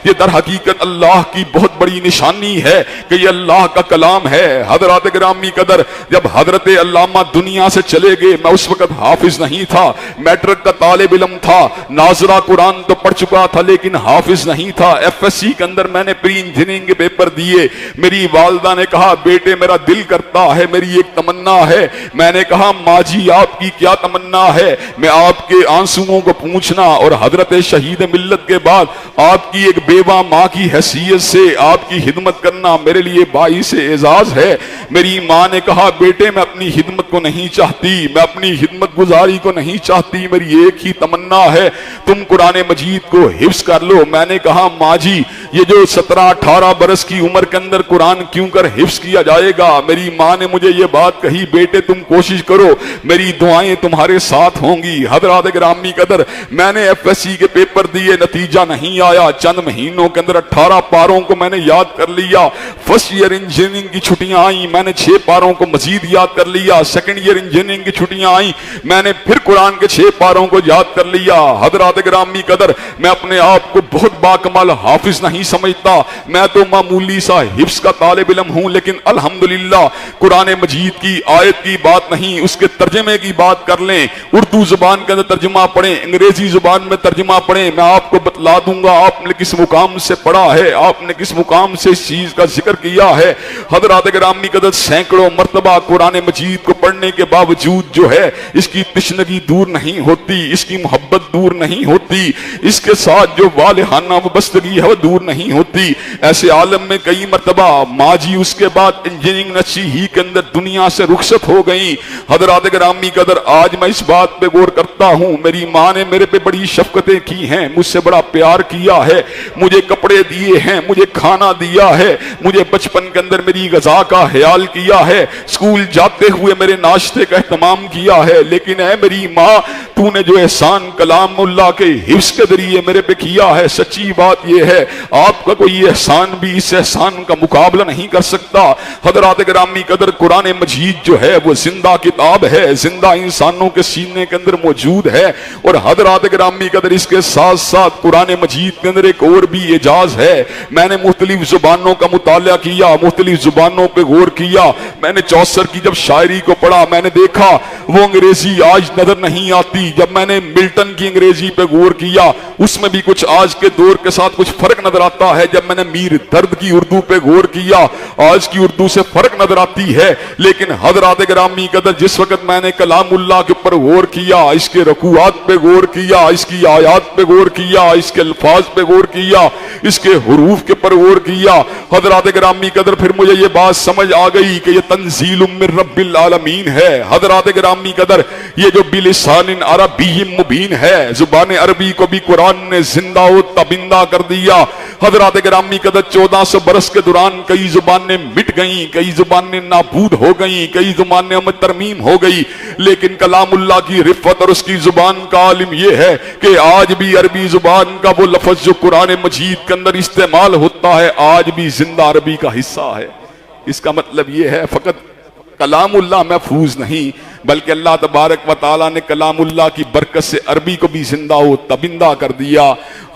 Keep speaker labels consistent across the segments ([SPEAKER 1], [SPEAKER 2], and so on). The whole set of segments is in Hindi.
[SPEAKER 1] ये दर हकीकत अल्लाह की बहुत बड़ी निशानी है कि ये अल्लाह का कलाम है। हजरत गिरामी कदर, जब हजरत अल्लामा दुनिया से चले गए, मैं उस वक्त हाफिज नहीं था, मैट्रिक का तालिब इल्म था, नाजरा कुरान तो पढ़ चुका था लेकिन हाफिज नहीं था। एफएससी के अंदर मैंने प्री इंजीनियरिंग के पेपर दिए। मेरी वालदा ने कहा, बेटे मेरा दिल करता है, मेरी एक तमन्ना है। मैंने कहा, माँ जी आपकी क्या तमन्ना है? मैं आपके आंसुओं को पूछना और हजरत शहीद मिल्लत के बाद आपकी एक बेवा माँ की हैसियत से आपकी खिदमत करना मेरे लिए बाइस एजाज है। मेरी माँ ने कहा, बेटे मैं अपनी खिदमत को नहीं चाहती, मैं अपनी खिदमत गुजारी को नहीं चाहती, मेरी एक ही तमन्ना है, तुम कुरान मजीद को हिफ्ज कर लो। मैंने कहा, माँ जी ये जो 17-18 बरस की उम्र के अंदर कुरान क्यों कर हिफ्ज किया जाएगा? मेरी माँ ने मुझे ये बात कही, बेटे तुम कोशिश करो, मेरी दुआएं तुम्हारे साथ होंगी। हजरत गिरामी कदर, मैंने एफएससी के पेपर दिए, नतीजा नहीं आया। चंद महीनों के अंदर 18 पारों को मैंने याद कर लिया। फर्स्ट ईयर इंजीनियरिंग की छुट्टियां आई, मैंने 6 पारों को मजीद याद कर लिया। सेकंड ईयर इंजीनियरिंग की छुट्टियां आई, मैंने फिर कुरान के 6 पारों को याद कर लिया। हजरत गिरामी कदर, मैं अपने आप को बहुत बाकमाल हाफिज नहीं समझता, मैं तो मामूली सा हिफ्ज का तालिब इल्म हूं, लेकिन अल्हम्दुलिल्लाह कुरान मजीद की आयत की बात नहीं, उसके तर्जमे की बात कर लें। उर्दू जुबान के अंदर तर्जमा पढ़ें, अंग्रेजी जुबान में तर्जमा पढ़ें, मैं आपको बतला दूंगा आपने किस मुकाम से पढ़ा है, आपने किस मुकाम से इस चीज का जिक्र किया है। हजरत गिरामी कदर, सैकड़ों मर्तबा कुरान मजीद को पढ़ने के बावजूद जो है इसकी तशनगी दूर नहीं होती, इसकी मोहब्बत दूर नहीं होती, इसके साथ जो वालिहाना वबस्तगी है वो दूर नहीं होती। ऐसे आलम में कई मर्तबा माँ जी उसके बाद इंजीनियरिंग नशी ही के अंदर दुनिया से रुखसत हो गई। हजरत गिरामी कदर, आज मैं इस बात पे गौर करता हूँ, मेरी माँ ने मेरे पे बड़ी शफकतें की हैं, मुझसे बड़ा प्यार किया है, मुझे कपड़े दिए हैं, मुझे खाना दिया है, मुझे बचपन के अंदर मेरी गजा का ख्याल किया है, स्कूल जाते हुए मेरे नाश्ते का एहतमाम किया है। लेकिन है मेरी माँ, तूने जो एहसान कलामुल्लाह के हिफ्ज के जरिए मेरे पे किया है, सच्ची बात यह है आपका कोई एहसान भी इस एहसान का मुकाबला नहीं कर सकता। हजरत गिरामी कदर, कुरान मजीद जो है वो जिंदा किताब है, जिंदा इंसानों के सीने के अंदर मौजूद है। और हजरत गिरामी कदर, इसके साथ साथ कुरान मजीद के अंदर एक और भी एजाज है। मैंने मुख्तलिफ जुबानों का मुताला किया, मुख्तलिफ जुबानों पे गौर किया। मैंने चौसर की जब शायरी को पढ़ा, मैंने देखा वो अंग्रेजी आज नजर नहीं आती। जब मैंने मिल्टन की अंग्रेजी पे गौर किया, उसमें भी कुछ आज के दौर के साथ कुछ फर्क नजर आता है। जब मैंने मीर दर्द की उर्दू पे गौर किया, आज की उर्दू से फर्क नजर आती है। लेकिन हजरत गिरामी कदर, जिस वक्त मैंने कलामुल्लाह के ऊपर गौर किया, इसके रकूआत पे गौर किया, इसकी आयात पे गौर किया, इसके अल्फाज पे गौर किया, इसके हुरूफ के ऊपर गौर किया, हजरत गिरामी कदर, फिर मुझे ये बात समझ आ गई कि ये तंजीलुम मिन रब्बिल आलमीन है। हजरत गिरामी कदर, ये जो बिलिसानिन अरबिय्यिम मुबीन है, जुबान अरबी को भी कुरान ने जिंदा व तबिंदा कर दिया। हजरत गिरामी कदर, 1400 बरस के दौरान कई जुबानें मिट गई, कई जुबानें नाबूद हो गई, कई जुबानें में तरमीम हो गई, लेकिन कलामुल्लाह की रिफत और उसकी जुबान का आलिम यह है कि आज भी अरबी जुबान का वो लफ्ज जो कुरान मजीद के अंदर इस्तेमाल होता है, आज भी जिंदा अरबी का हिस्सा है। इसका मतलब यह है फकत कलामुल्लाह महफूज नहीं, बल्कि अल्लाह तबारक व तआला ने कलामुल्लाह की बरकत से अरबी को भी जिंदा व तबिंदा कर दिया।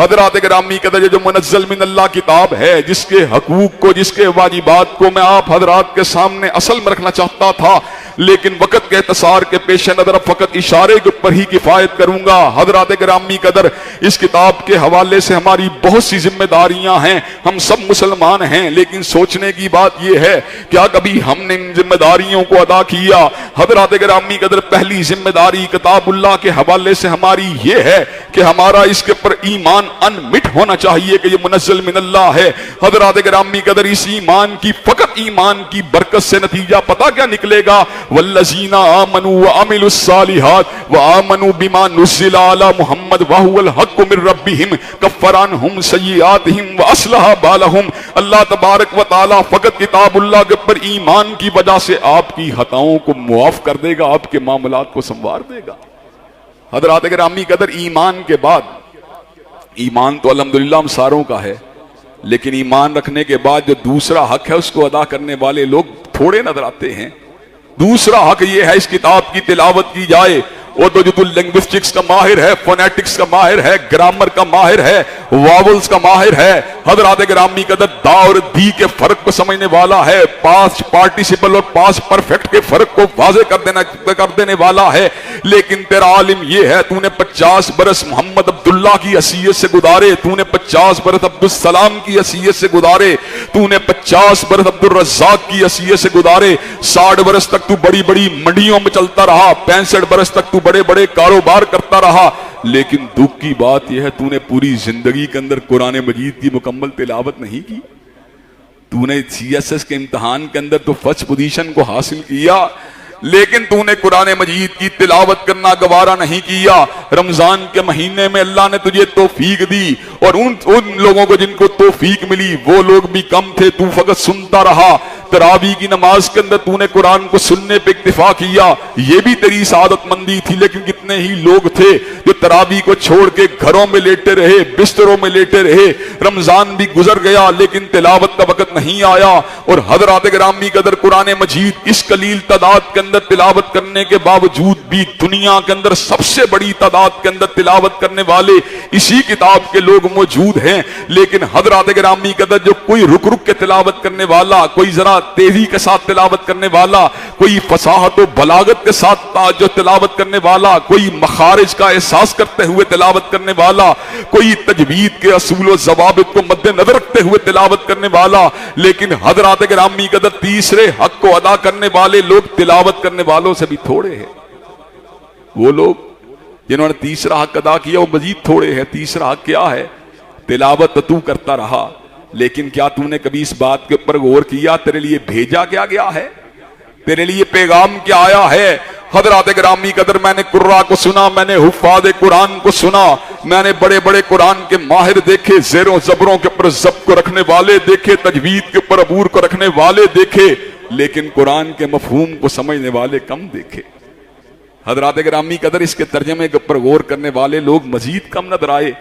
[SPEAKER 1] हजरत गिरामी कदर, जो मुनज़्ज़ल मिन अल्लाह किताब है, जिसके हकूक को, जिसके वाजिबात को मैं आप हजरात के सामने असल में रखना चाहता था, लेकिन वक़्त के इत्सार के पेश नजर फकत इशारे के ऊपर ही किफायत करूंगा। हजरत गिरामी कदर, इस किताब के हवाले से हमारी बहुत सी जिम्मेदारियां हैं, हम सब मुसलमान हैं, लेकिन सोचने की बात यह है क्या कभी हमने इन जिम्मेदारियों को अदा किया? हजरत गिरामी कदर, पहली जिम्मेदारी किताबुल्लाह के हवाले से हमारी यह है कि हमारा इसके ऊपर ईमान अनमिट होना चाहिए कि यह मुनज़्ज़ल मिन अल्लाह है। हजरत गिरामी कदर, इस ईमान की, फकत ईमान की बरकत से नतीजा पता क्या निकलेगा? वल्लज़ीना आमनू व अमिलुस सालिहात व आमनू बिमा नुज़्ज़िला अला मुहम्मद व हुवल हक़्क़ु मिर रब्बिहिम कफ़्फ़र अन्हुम सय्यिआतिहिम व अस्लहा बालहुम। अल्लाह तबारक व तआला फकत किताबुल्लाह के ऊपर ईमान की वजह से आपकी खताओं को मुआफ कर देगा, आपके मामलात को संवार देगा। हजरत गिरामी कदर, ईमान के बाद, ईमान तो अल्हम्दुलिल्लाह हम सारों का है, लेकिन ईमान रखने के बाद जो दूसरा हक है उसको अदा करने वाले लोग थोड़े नजर आते हैं। दूसरा हक यह है इस किताब की तिलावत की जाए वो तो जो तू लिंग्विस्टिक्स का माहिर है, फोनेटिक्स का माहिर है, ग्रामर का माहिर है, वावल्स का माहिर है, हजरात गिरामी कदर दा और दी के फर्क को समझने वाला है, पास्ट पार्टिसिपल और पास्ट परफेक्ट के फर्क को वाजे कर देने वाला है। लेकिन तेरा आलिम ये है, तूने 50 बरस मोहम्मद अब्दुल्ला की हसीयत से गुजारे, तूने 50 बरस अब्दुल सलाम की हसीयत से गुजारे, तूने 50 बरस अब्दुल रज़्ज़ाक की हसीयत से गुजारे, 60 बरस तक तू बड़ी बड़ी मंडियों में चलता रहा, 65 बरस तक तू बड़े बड़े कारोबार करता रहा। लेकिन दुख की बात यह है, तूने पूरी जिंदगी के अंदर कुरान मजीद की मुकम्मल तिलावत नहीं की। तूने CSS के इम्तिहान के अंदर तो फर्स्ट पोजीशन को हासिल किया, लेकिन तूने कुरान मजीद की तिलावत करना गवारा नहीं किया। रमजान के महीने में अल्लाह ने तुझे तौफीक दी, और उन लोगों को जिनको तौफीक मिली वो लोग भी कम थे, तू फकत सुनता रहा। तरावी की नमाज के अंदर तूने कुरान को सुनने पे इक्तिफा किया, ये भी तेरी सादतमंदी थी। लेकिन कितने ही लोग थे जो तरावी को छोड़ के घरों में लेटे रहे, बिस्तरों में लेटे रहे। रमजान भी गुजर गया लेकिन तिलावत का वक्त नहीं आया। और हजरात गिरामी कदर कुरान मजीद इस कलील तादाद के अंदर तिलावत करने के बावजूद भी दुनिया के अंदर सबसे बड़ी तादाद के अंदर तिलावत करने वाले इसी किताब के लोग मौजूद हैं। लेकिन हजरात गिरामी कदर जो कोई रुक रुक के तिलावत करने वाला, कोई जरा तेजी के साथ तिलावत करने वाला, कोई फसाहत और बलागत के साथ जो तिलावत करने वाला, कोई मखारिज का एहसास करते हुए तिलावत करने वाला, कोई तजवीद के असूल और ज़वाबित को मद्देनजर रखते हुए तिलावत करने वाला। लेकिन हजरात गिरामी कदर तीसरे हक को अदा करने वाले लोग तिलावत करने वालों से भी थोड़े हैं। वो लोग जिन्होंने तीसरा हक अदा किया वो मजीद थोड़े हैं। तीसरा हक क्या है? तिलावत तू करता रहा, लेकिन क्या तूने कभी इस बात के ऊपर गौर किया तेरे लिए भेजा क्या गया है, तेरे लिए पैगाम क्या आया है? हजरात गिरामी कदर मैंने कुर्रा को सुना, मैंने हुफ़ाज़ कुरान को सुना, मैंने बड़े बड़े कुरान के माहिर देखे, ज़ेरों ज़बरों के ऊपर ज़ब्त को रखने वाले देखे, तजवीद के ऊपर अबूर को रखने वाले देखे, लेकिन कुरान के मफहूम को समझने वाले कम देखे। हजरात गिरामी कदर इसके तर्जमे के ऊपर गौर करने वाले लोग मजीद कम नजर आए।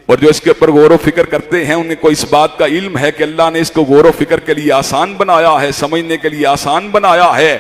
[SPEAKER 1] और जो इसके ऊपर गौर फिक्र करते हैं उनको इस बात का इल्म है कि अल्लाह ने इसको गौर फिक्र के लिए आसान बनाया है, समझने के लिए आसान बनाया है।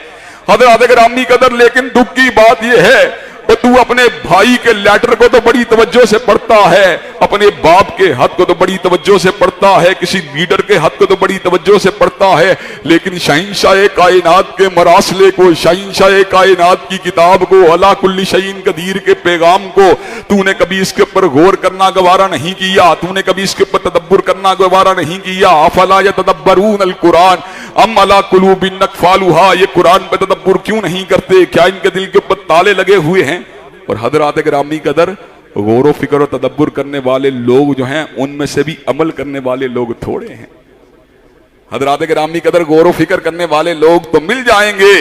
[SPEAKER 1] हज़रात गिरामी कदर लेकिन दुख की बात यह है कि तू अपने भाई के लेटर को तो बड़ी तवज्जो से पढ़ता है, अपने बाप के हक को तो बड़ी तवज्जो से पढ़ता है, किसी लीडर के हक को तो बड़ी तवज्जो से पढ़ता है, लेकिन शहंशाह कायनात के मरासले को, शहंशाह कायनात की किताब को, अला कुल्ली शैइन कदीर के पैगाम को तूने कभी इसके ऊपर गौर करना गवारा नहीं किया, तूने कभी इसके ऊपर तदब्बुर करना गवारा नहीं किया। अफला यतदब्बरून अल कुरान अम अला कुलूबिन अक़फ़ालुहा, ये कुरान पे तदब्बुर क्यों नहीं करते? क्या इनके दिल के ऊपर ताले लगे हुए हैं? और हजरात गिरामी कदर गौर फिक्र और तदब्बुर करने वाले लोग जो हैं उनमें से भी अमल करने वाले लोग थोड़े हैं। हजरात गिरामी कदर गौर फिक्र करने वाले लोग तो मिल जाएंगे,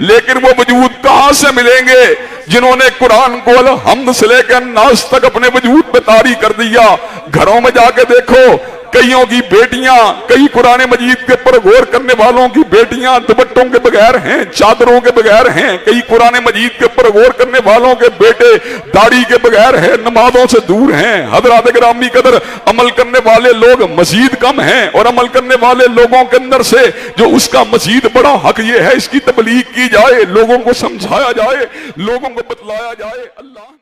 [SPEAKER 1] लेकिन वो वजूद कहां से मिलेंगे जिन्होंने कुरान को अलहम्द से लेकर नास तक अपने वजूद पे तारी कर दिया। घरों में जाके देखो, कईयों की बेटियां, कई कुरान मजीद के ऊपर गौर करने वालों की बेटियां दुपट्टों के बगैर हैं, चादरों के बगैर हैं। कई कुरान मजीद के ऊपर गौर करने वालों के बेटे दाढ़ी के बगैर हैं, नमाजों से दूर हैं। हज़रात गिरामी कदर अमल करने वाले लोग मजीद कम हैं, और अमल करने वाले लोगों के अंदर से जो उसका मजीद बड़ा हक ये है इसकी तबलीग की जाए, लोगों को समझाया जाए, लोगों को बतलाया जाए। अल्लाह